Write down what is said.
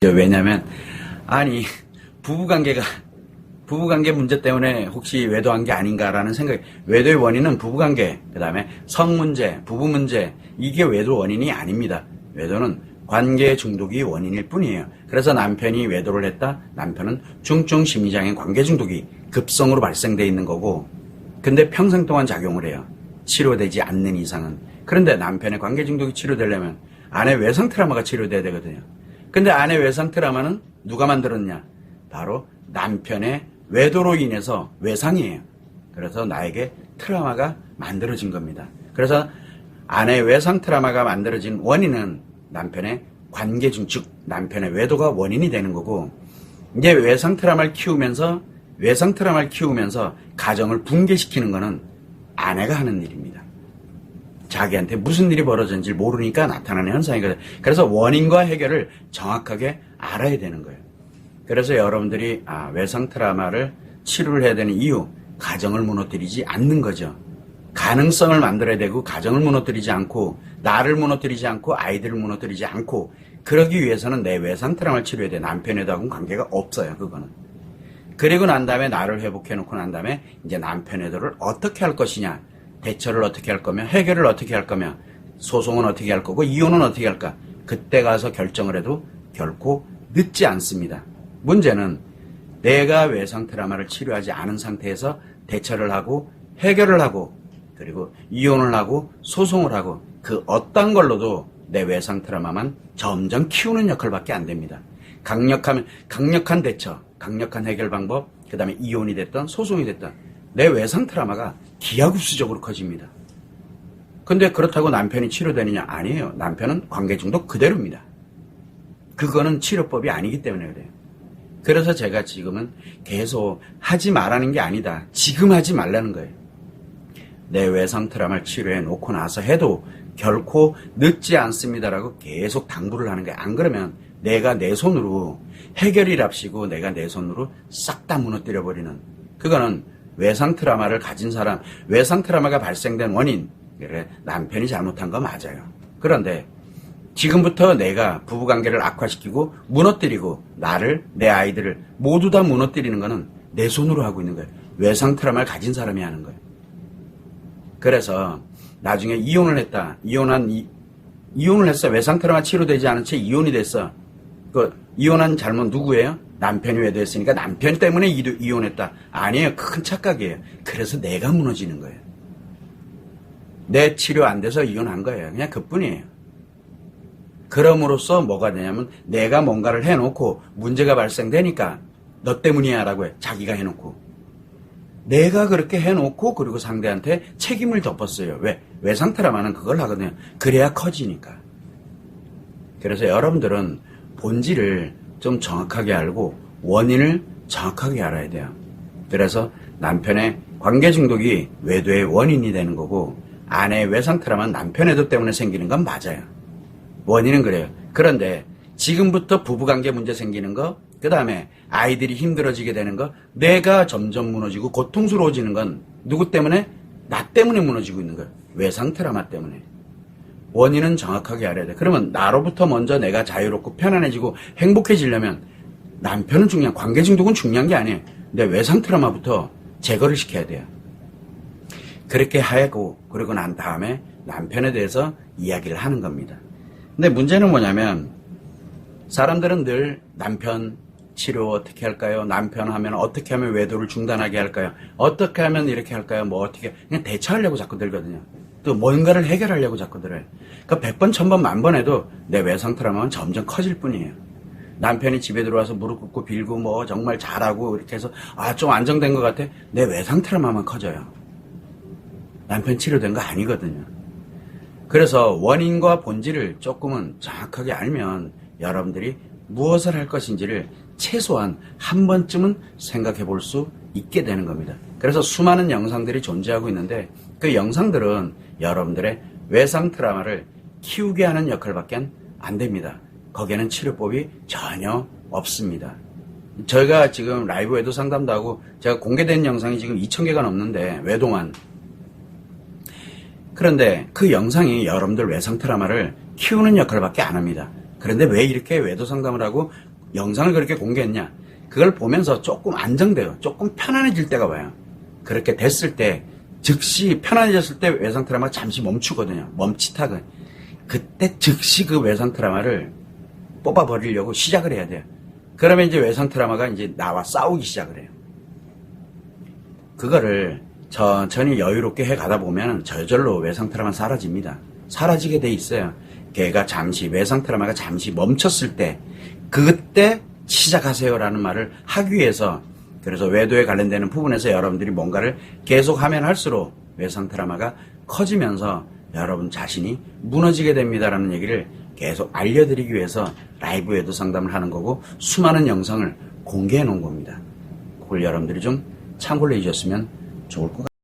왜냐면 아니 부부관계 문제 때문에 혹시 외도한 게 아닌가라는 생각이. 외도의 원인은 부부관계, 그 다음에 성문제, 부부문제, 이게 외도 원인이 아닙니다. 외도는 관계 중독이 원인일 뿐이에요. 그래서 남편이 외도를 했다, 남편은 중증 심리장애 관계 중독이 급성으로 발생돼 있는 거고, 근데 평생 동안 작용을 해요. 치료되지 않는 이상은. 그런데 남편의 관계 중독이 치료되려면 아내 외상 트라우마가 치료돼야 되거든요. 근데 아내 외상 트라우마는 누가 만들었냐? 바로 남편의 외도로 인해서 외상이에요. 그래서 나에게 트라우마가 만들어진 겁니다. 그래서 아내 외상 트라우마가 만들어진 원인은 남편의 관계 중즉 남편의 외도가 원인이 되는 거고, 이제 외상 트라우마를 키우면서 가정을 붕괴시키는 거는 아내가 하는 일입니다. 자기한테 무슨 일이 벌어졌는지 모르니까 나타나는 현상이거든요. 그래서 원인과 해결을 정확하게 알아야 되는 거예요. 그래서 여러분들이 외상 트라우마를 치료를 해야 되는 이유, 가정을 무너뜨리지 않는 거죠. 가능성을 만들어야 되고, 가정을 무너뜨리지 않고, 나를 무너뜨리지 않고, 아이들을 무너뜨리지 않고, 그러기 위해서는 내 외상 트라우마를 치료해야 돼. 남편하고는 관계가 없어요, 그거는. 그리고 난 다음에 나를 회복해 놓고 난 다음에 이제 남편의 도를 어떻게 할 것이냐, 대처를 어떻게 할 거며, 해결을 어떻게 할 거며, 소송은 어떻게 할 거고, 이혼은 어떻게 할까. 그때 가서 결정을 해도 결코 늦지 않습니다. 문제는 내가 외상 트라우마를 치료하지 않은 상태에서 대처를 하고, 해결을 하고, 그리고 이혼을 하고, 소송을 하고, 그 어떤 걸로도 내 외상 트라우마만 점점 키우는 역할밖에 안 됩니다. 강력한 대처, 강력한 해결 방법, 그 다음에 이혼이 됐던 소송이 됐던 내 외상 트라우마가 기하급수적으로 커집니다. 근데 그렇다고 남편이 치료되느냐? 아니에요. 남편은 관계 중독 그대로입니다. 그거는 치료법이 아니기 때문에 그래요. 그래서 제가 지금은 계속 하지 말라는 게 아니다. 지금 하지 말라는 거예요. 내 외상 트라우마를 치료해 놓고 나서 해도 결코 늦지 않습니다라고 계속 당부를 하는 거예요. 안 그러면 내가 내 손으로 해결이랍시고 내가 내 손으로 싹 다 무너뜨려 버리는, 그거는 외상 트라우마를 가진 사람, 외상 트라우마가 발생된 원인, 그래 남편이 잘못한 거 맞아요. 그런데 지금부터 내가 부부관계를 악화시키고 무너뜨리고 나를, 내 아이들을 모두 다 무너뜨리는 거는 내 손으로 하고 있는 거예요. 외상 트라우마를 가진 사람이 하는 거예요. 그래서 나중에 이혼을 했다. 이혼을 했어. 외상 트라우마 치료되지 않은 채 이혼이 됐어. 그 이혼한 잘못 누구예요? 남편이 외도했으니까 남편 때문에 이혼했다. 아니에요. 큰 착각이에요. 그래서 내가 무너지는 거예요. 내 치료 안 돼서 이혼한 거예요. 그냥 그뿐이에요. 그럼으로써 뭐가 되냐면 내가 뭔가를 해놓고 문제가 발생되니까 너 때문이야 라고 해. 자기가 해놓고. 내가 그렇게 해놓고 그리고 상대한테 책임을 덮었어요. 왜? 외상 트라우마는 그걸 하거든요. 그래야 커지니까. 그래서 여러분들은 본질을 좀 정확하게 알고 원인을 정확하게 알아야 돼요. 그래서 남편의 관계 중독이 외도의 원인이 되는 거고, 아내의 외상 트라우마는 남편 외도 때문에 생기는 건 맞아요. 원인은 그래요. 그런데 지금부터 부부관계 문제 생기는 거, 그 다음에 아이들이 힘들어지게 되는 거, 내가 점점 무너지고 고통스러워지는 건 누구 때문에? 나 때문에 무너지고 있는 거예요. 외상 트라우마 때문에. 원인은 정확하게 알아야 돼. 그러면 나로부터 먼저 내가 자유롭고 편안해지고 행복해지려면 남편은 중요한, 관계 중독은 중요한 게 아니에요. 내 외상 트라우마부터 제거를 시켜야 돼요. 그렇게 하고 그러고 난 다음에 남편에 대해서 이야기를 하는 겁니다. 근데 문제는 뭐냐면 사람들은 늘 남편 치료 어떻게 할까요? 남편 하면 어떻게 하면 외도를 중단하게 할까요? 어떻게 하면 이렇게 할까요? 뭐 어떻게, 그냥 대처하려고 자꾸 들거든요. 또 뭔가를 해결하려고 자꾸 들어요. 그러니까 100번, 1000번, 10,000번 해도 내 외상 트라우마는 점점 커질 뿐이에요. 남편이 집에 들어와서 무릎 꿇고 빌고 뭐 정말 잘하고 이렇게 해서 좀 안정된 것 같아. 내 외상 트라우마만 커져요. 남편 치료된 거 아니거든요. 그래서 원인과 본질을 조금은 정확하게 알면 여러분들이 무엇을 할 것인지를 최소한 한 번쯤은 생각해 볼 수 있게 되는 겁니다. 그래서 수많은 영상들이 존재하고 있는데 그 영상들은 여러분들의 외상 트라우마를 키우게 하는 역할밖에 안 됩니다. 거기에는 치료법이 전혀 없습니다. 저희가 지금 라이브 외도 상담도 하고 제가 공개된 영상이 지금 2,000개가 넘는데 외도만. 그런데 그 영상이 여러분들 외상 트라우마를 키우는 역할밖에 안 합니다. 그런데 왜 이렇게 외도 상담을 하고 영상을 그렇게 공개했냐? 그걸 보면서 조금 안정돼요. 조금 편안해질 때가 와요. 그렇게 됐을 때, 즉시 편안해졌을 때 외상 트라우마가 잠시 멈추거든요. 멈칫하거든요. 그때 즉시 그 외상 트라우마를 뽑아버리려고 시작을 해야 돼요. 그러면 이제 외상 트라우마가 이제 나와 싸우기 시작을 해요. 그거를 천천히 여유롭게 해 가다 보면 저절로 외상 트라우마는 사라집니다. 사라지게 돼 있어요. 걔가 잠시, 외상 트라우마가 잠시 멈췄을 때, 그때 시작하세요라는 말을 하기 위해서, 그래서 외도에 관련되는 부분에서 여러분들이 뭔가를 계속 하면 할수록 외상 트라우마가 커지면서 여러분 자신이 무너지게 됩니다라는 얘기를 계속 알려드리기 위해서 라이브 외도 상담을 하는 거고, 수많은 영상을 공개해 놓은 겁니다. 그걸 여러분들이 좀 참고를 해주셨으면 좋을 것 같아요.